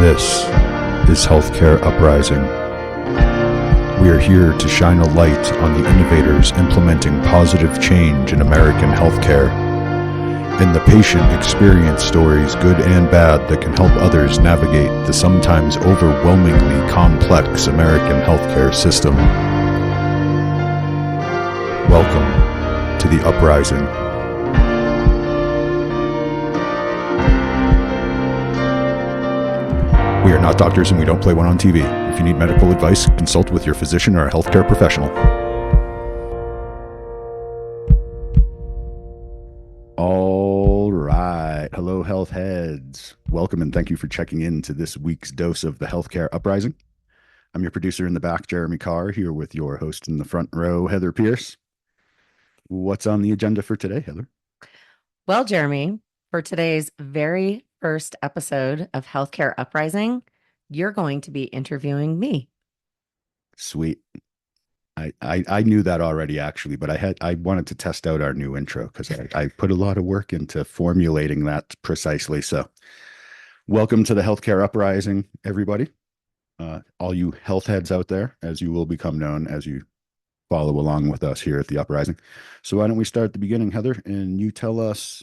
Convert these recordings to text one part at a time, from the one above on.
This is Healthcare Uprising. We are here to shine a light on the innovators implementing positive change in American healthcare and the patient experience stories, good and bad, that can help others navigate the sometimes overwhelmingly complex American healthcare system. Welcome to The Uprising. We are not doctors and we don't play one on TV. If you need medical advice, consult with your physician or a healthcare professional. All right. Hello, health heads. Welcome and thank you for checking in to this week's dose of the Healthcare Uprising. I'm your producer in the back, Jeremy Carr, here with your host in the front row, Heather Pierce. What's on the agenda for today, Heather? Well, Jeremy, for today's very first episode of Healthcare Uprising, you're going to be interviewing me. Sweet. I knew that already, actually, but I wanted to test out our new intro because I put a lot of work into formulating that precisely. So welcome to the Healthcare Uprising, everybody. All you health heads out there, as you will become known as you follow along with us here at the Uprising. So why don't we start at the beginning, Heather, and you tell us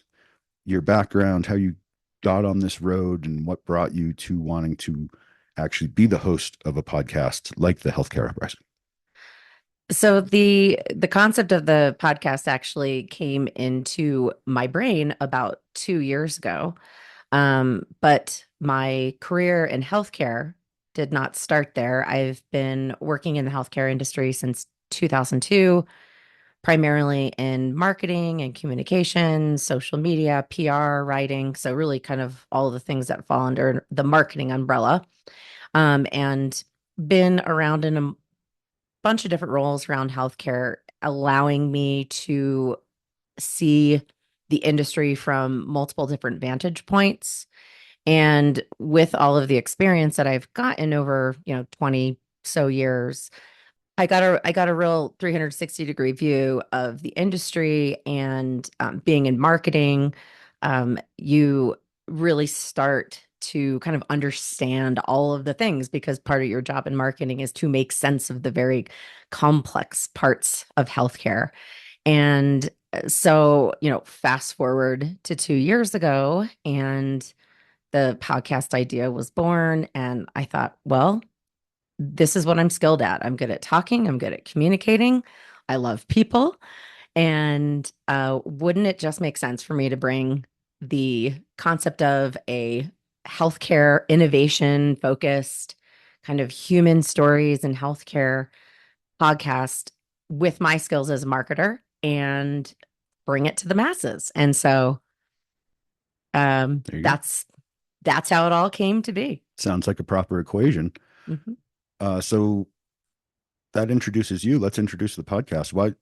your background, how you got on this road and what brought you to wanting to actually be the host of a podcast like the Healthcare Uprising. So the concept of the podcast actually came into my brain about 2 years ago. But my career in healthcare did not start there. I've been working in the healthcare industry since 2002, primarily in marketing and communications, social media, PR, writing. So really kind of all of the things that fall under the marketing umbrella. And been around in a bunch of different roles around healthcare, allowing me to see the industry from multiple different vantage points. And with all of the experience that I've gotten over, 20 so years, I got a real 360-degree view of the industry. And being in marketing, you really start to kind of understand all of the things, because part of your job in marketing is to make sense of the very complex parts of healthcare. And so, fast forward to 2 years ago, and the podcast idea was born. And I thought, well, this is what I'm skilled at. I'm good at talking. I'm good at communicating. I love people. And wouldn't it just make sense for me to bring the concept of a healthcare innovation focused kind of human stories and healthcare podcast with my skills as a marketer and bring it to the masses? And so that's how it all came to be. Sounds like a proper equation. Mm-hmm. So that introduces you. Let's introduce the podcast. Why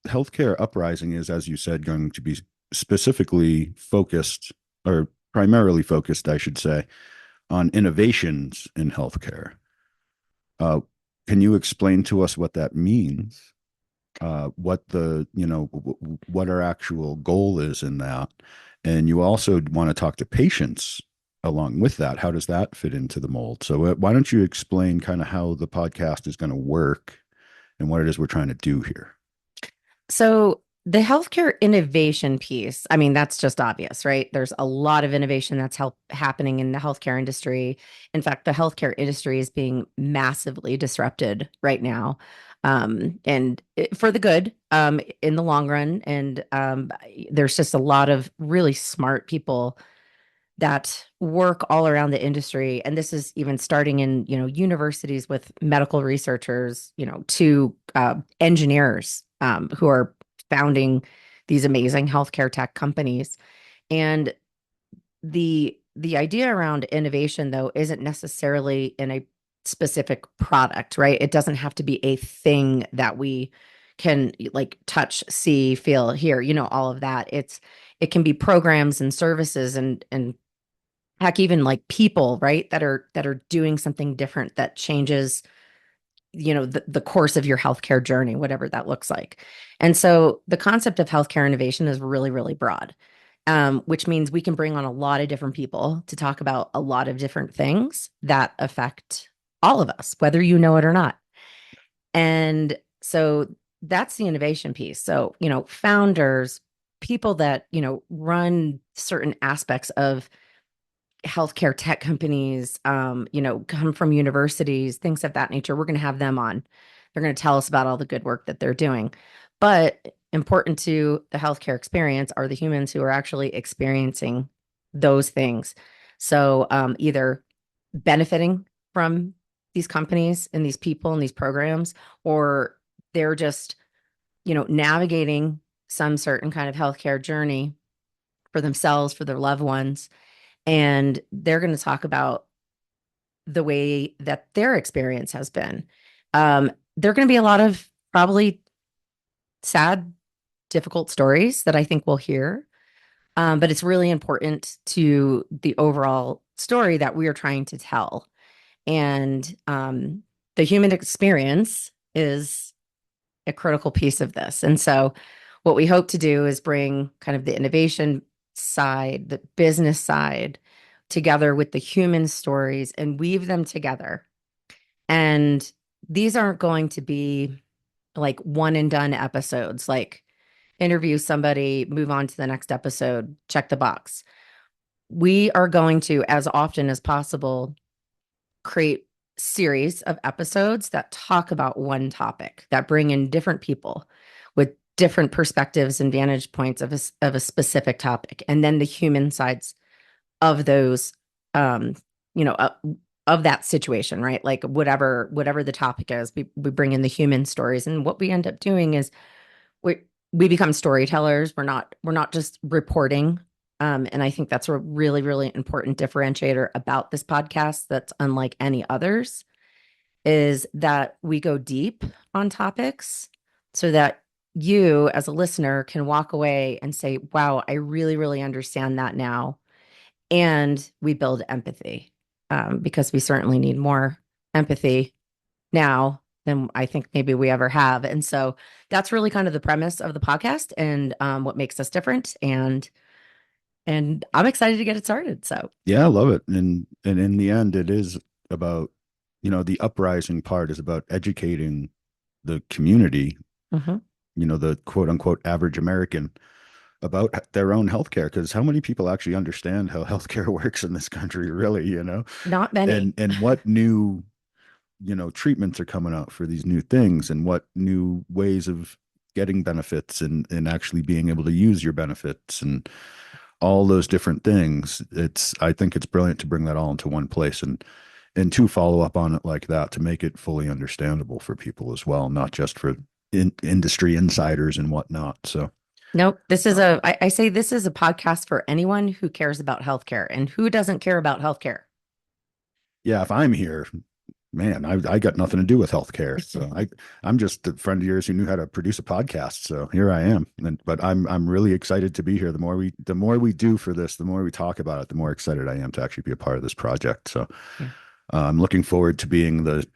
Healthcare Uprising is, as you said, going to be specifically focused, or primarily focused, I should say, on innovations in healthcare. Can you explain to us what that means? What what our actual goal is in that? And you also want to talk to patients along with that. How does that fit into the mold? So why don't you explain kind of how the podcast is going to work and what it is we're trying to do here? So the healthcare innovation piece, I mean, that's just obvious, right? There's a lot of innovation that's happening in the healthcare industry. In fact, the healthcare industry is being massively disrupted right now. For the good, in the long run. And there's just a lot of really smart people that work all around the industry. And this is even starting in, universities with medical researchers, to engineers who are founding these amazing healthcare tech companies. And the idea around innovation, though, isn't necessarily in a specific product, right? It doesn't have to be a thing that we can like touch, see, feel, hear, all of that. It can be programs and services and heck, even like people, right, that are doing something different that changes, the course of your healthcare journey, whatever that looks like. And so the concept of healthcare innovation is really, really broad. which means we can bring on a lot of different people to talk about a lot of different things that affect all of us, whether you know it or not. And so that's the innovation piece. So, founders, people that, run certain aspects of healthcare tech companies, come from universities, things of that nature. We're going to have them on. They're going to tell us about all the good work that they're doing. But important to the healthcare experience are the humans who are actually experiencing those things. So either benefiting from these companies and these people and these programs, or they're just, navigating some certain kind of healthcare journey for themselves, for their loved ones, and they're going to talk about the way that their experience has been. There are going to be a lot of probably sad, difficult stories that I think we'll hear. But it's really important to the overall story that we are trying to tell. And the human experience is a critical piece of this. And so, what we hope to do is bring kind of the innovation side, the business side, together with the human stories and weave them together. And these aren't going to be like one and done episodes, like interview somebody, move on to the next episode, check the box. We are going to, as often as possible, create series of episodes that talk about one topic, that bring in different people with different perspectives and vantage points of a specific topic, and then the human sides of those, um you know uh, of that situation, right? Like whatever the topic is, we bring in the human stories, and what we end up doing is we we become storytellers. We're not just reporting. And I think that's a really, really important differentiator about this podcast that's unlike any others, is that we go deep on topics so that you as a listener can walk away and say, wow, I really, really understand that now. And we build empathy, because we certainly need more empathy now than I think maybe we ever have. And so that's really kind of the premise of the podcast, and what makes us different. And I'm excited to get it started. So, Yeah, I love it. And in the end, it is about, the uprising part is about educating the community, mhm, the quote unquote average American about their own healthcare. Because how many people actually understand how healthcare works in this country, really, not many. and what new, treatments are coming out for these new things, and what new ways of getting benefits, and actually being able to use your benefits, and all those different things. I think it's brilliant to bring that all into one place, and to follow up on it like that, to make it fully understandable for people as well, not just for industry insiders and whatnot. So Nope. I say this is a podcast for anyone who cares about healthcare, and who doesn't care about healthcare. yeah, if I'm here, man, I got nothing to do with healthcare. So I'm just a friend of yours who knew how to produce a podcast. So here I am. But I'm really excited to be here. The more we do for this, the more we talk about it, the more excited I am to actually be a part of this project. So Yeah. I'm looking forward to being the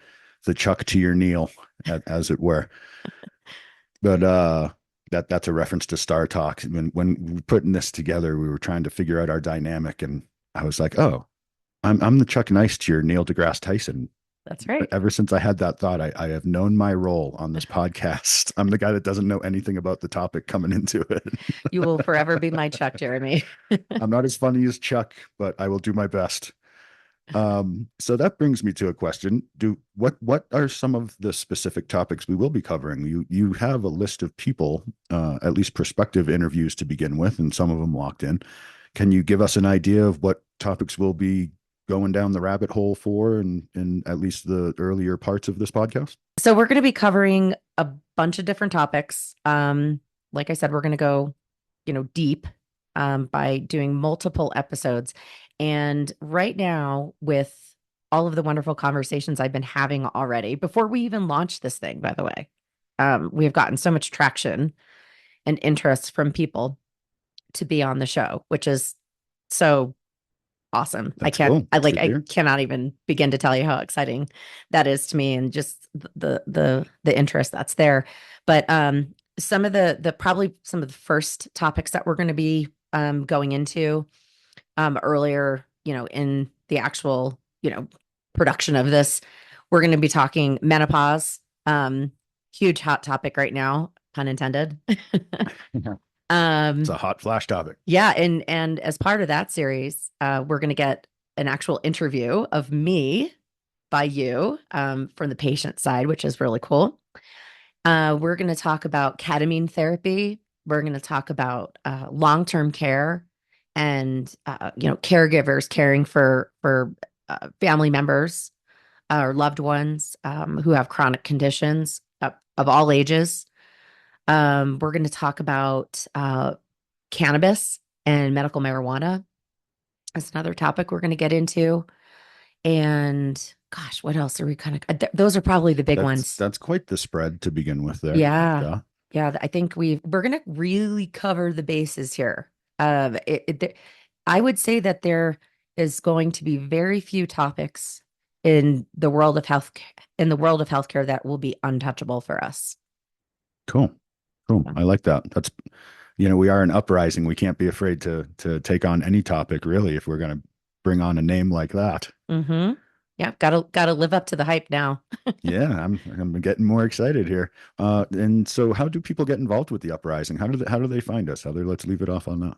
Chuck to your Neil, as it were. But that's a reference to Star Talk. When we were putting this together, we were trying to figure out our dynamic, and I was like, oh, I'm the Chuck Nice to your Neil deGrasse Tyson. That's right. Ever since I had that thought, I have known my role on this podcast. I'm the guy that doesn't know anything about the topic coming into it. You will forever be my Chuck, Jeremy. I'm not as funny as Chuck, but I will do my best. So that brings me to a question. What are some of the specific topics we will be covering? You have a list of people, at least prospective interviews to begin with, and some of them locked in. Can you give us an idea of what topics we'll be going down the rabbit hole for, in at least the earlier parts of this podcast? So we're going to be covering a bunch of different topics. Like I said, we're going to go, deep, by doing multiple episodes. And right now, with all of the wonderful conversations I've been having already, before we even launched this thing, by the way, we have gotten so much traction and interest from people to be on the show, which is so awesome. That's cool. That's good to I hear. cannot even begin to tell you how exciting that is to me, and just the interest that's there. But some of the probably some of the first topics that we're going to be going into earlier, in the actual, production of this. We're going to be talking menopause. Huge hot topic right now, pun intended. It's um, a hot flash topic. yeah, and as part of that series, we're going to get an actual interview of me by you from the patient side, which is really cool. We're going to talk about ketamine therapy. We're going to talk about long-term care and caregivers caring for family members or loved ones who have chronic conditions of all ages. We're going to talk about cannabis and medical marijuana. That's another topic we're going to get into. And gosh, what else are we kind of? Those are probably the big ones. That's quite the spread to begin with there. Yeah. Yeah. Yeah. I think we're going to really cover the bases here. I would say that there is going to be very few topics in the world of healthcare that will be untouchable for us. Cool. Cool. I like that. That's, we are an uprising. We can't be afraid to take on any topic really if we're going to bring on a name like that. Mm-hmm. Yeah, gotta live up to the hype now. Yeah, I'm getting more excited here. And so how do people get involved with the uprising? How do they find us? Let's leave it off on that.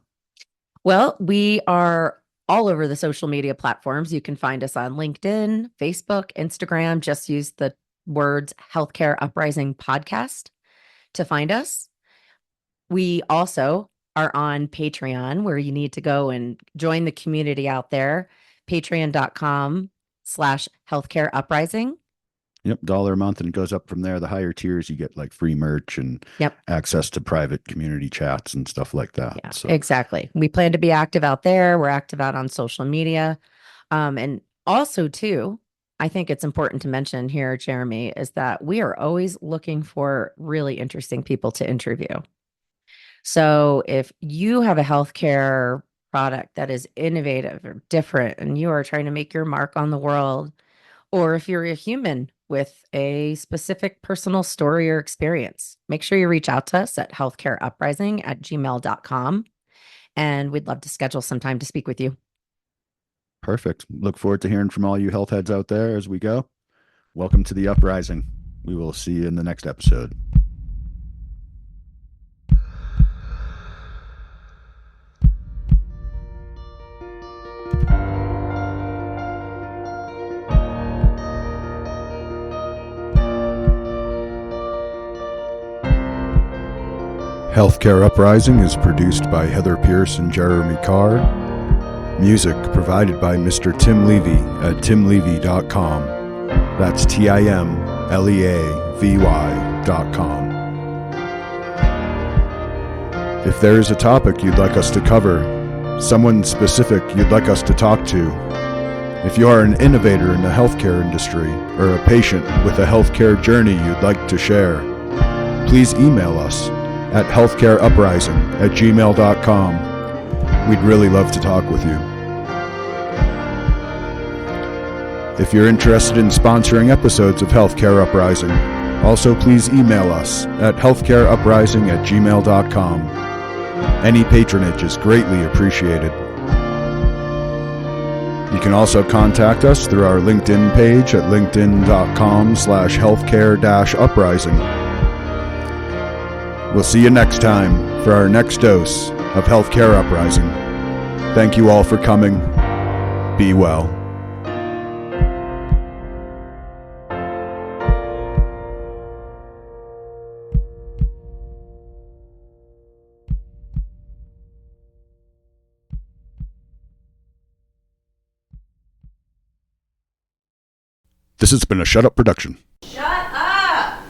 Well, we are all over the social media platforms. You can find us on LinkedIn, Facebook, Instagram. Just use the words Healthcare Uprising Podcast to find us. We also are on Patreon, where you need to go and join the community out there. Patreon.com/healthcare uprising. Yep, dollar a month, and it goes up from there. The higher tiers, you get like free merch and Yep. access to private community chats and stuff like that. Yeah, So exactly. We plan to be active out there. We're active out on social media. And also, too, I think it's important to mention here, Jeremy, is that we are always looking for really interesting people to interview. So if you have a healthcare product that is innovative or different and you are trying to make your mark on the world, or if you're a human with a specific personal story or experience, make sure you reach out to us at healthcareuprising@gmail.com. And we'd love to schedule some time to speak with you. perfect. Look forward to hearing from all you health heads out there as we go. Welcome to the uprising. We will see you in the next episode. Healthcare Uprising is produced by Heather Pierce and Jeremy Carr. Music provided by Mr. Tim Levy at timlevy.com. That's TIMLEAVY.com. If there is a topic you'd like us to cover, someone specific you'd like us to talk to, if you are an innovator in the healthcare industry or a patient with a healthcare journey you'd like to share, please email us at healthcareuprising@gmail.com. We'd really love to talk with you. If you're interested in sponsoring episodes of Healthcare Uprising, also please email us at healthcareuprising@gmail.com. Any patronage is greatly appreciated. You can also contact us through our LinkedIn page at linkedin.com/healthcare-uprising. We'll see you next time for our next dose of Healthcare Uprising. Thank you all for coming. Be well. This has been a Shut Up production. Shut up!